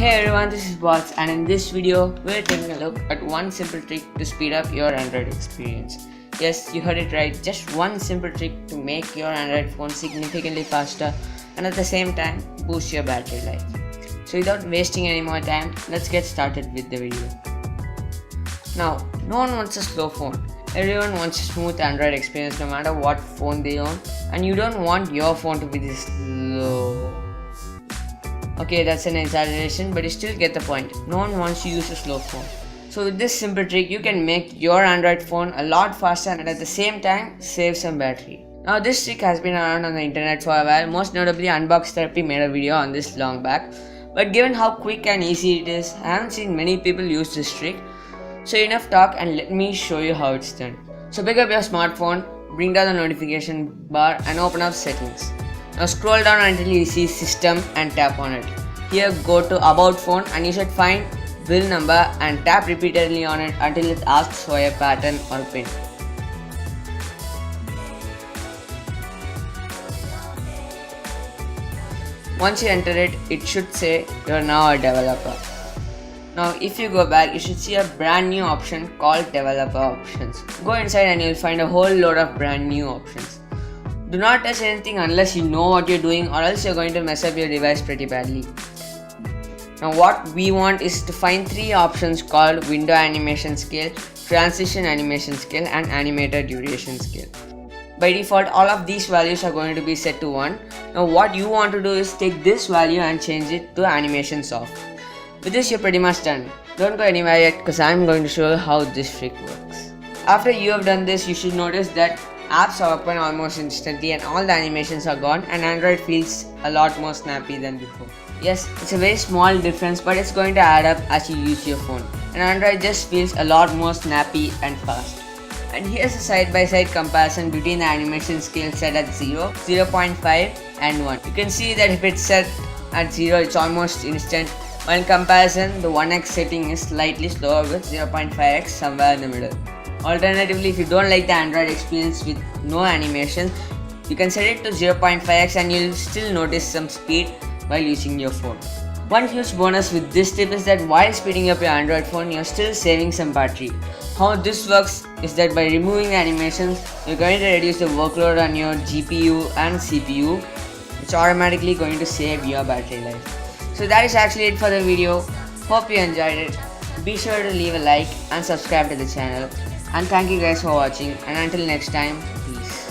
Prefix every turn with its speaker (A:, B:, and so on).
A: Hey everyone, this is Bots, and in this video, we're taking a look at one simple trick to speed up your Android experience. Yes, you heard it right, just one simple trick to make your Android phone significantly faster and at the same time boost your battery life. So without wasting any more time, let's get started with the video. Now, no one wants a slow phone. Everyone wants a smooth Android experience no matter what phone they own, and you don't want your phone to be this slow. Okay, that's an exaggeration, but you still get the point. No one wants to use a slow phone. So with this simple trick, you can make your Android phone a lot faster and at the same time save some battery. Now this trick has been around on the internet for a while. Most notably, Unbox Therapy made a video on this long back. But given how quick and easy it is, I haven't seen many people use this trick. So enough talk and let me show you how it's done. So pick up your smartphone, bring down the notification bar and open up settings. Now scroll down until you see system and tap on it. Here go to about phone and you should find bill number and tap repeatedly on it until it asks for a pattern or pin. Once you enter it, it should say you are now a developer. Now if you go back, you should see a brand new option called developer options. Go inside and you will find a whole load of brand new options. Do not touch anything unless you know what you're doing, or else you're going to mess up your device pretty badly. Now what we want is to find three options called window animation scale, transition animation scale and animator duration scale. By default, all of these values are going to be set to 1. Now what you want to do is take this value and change it to animations off. With this you're pretty much done. Don't go anywhere yet because I'm going to show you how this trick works. After you have done this, you should notice that apps are open almost instantly and all the animations are gone and Android feels a lot more snappy than before. Yes, it's a very small difference, but it's going to add up as you use your phone, and Android just feels a lot more snappy and fast. And here's a side-by-side comparison between the animation scale set at 0, 0.5 and 1. You can see that if it's set at 0, it's almost instant, while in comparison the 1x setting is slightly slower with 0.5x somewhere in the middle. Alternatively, if you don't like the Android experience with no animations, you can set it to 0.5x and you'll still notice some speed while using your phone. One huge bonus with this tip is that while speeding up your Android phone, you're still saving some battery. How this works is that by removing the animations, you're going to reduce the workload on your GPU and CPU, which are automatically going to save your battery life. So that is actually it for the video. Hope you enjoyed it. Be sure to leave a like and subscribe to the channel. And thank you guys for watching, and until next time, peace.